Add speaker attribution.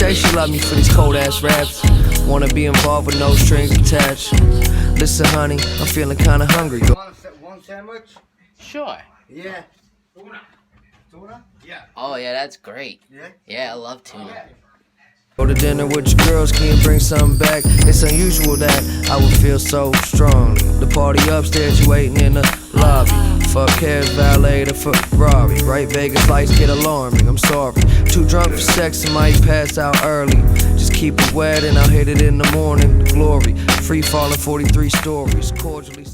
Speaker 1: say she love me for these cold ass raps. Wanna be involved with no strings attached. Listen, honey, I'm feeling kinda hungry.
Speaker 2: One sandwich?
Speaker 3: Sure.
Speaker 2: Yeah. Tuna? Yeah.
Speaker 3: Oh yeah, that's great.
Speaker 2: Yeah?
Speaker 3: Yeah, I love tuna.
Speaker 1: Go to dinner with your girls, can you bring something back? It's unusual that I would feel so strongly. The party upstairs, you waiting in the lobby. Fuck cares, valet to Ferrari. Right, Vegas lights get alarming, I'm sorry. Too drunk for sex and might pass out early. Just keep it wet and I'll hit it in the morning. Glory, free falling 43 stories. Cordially.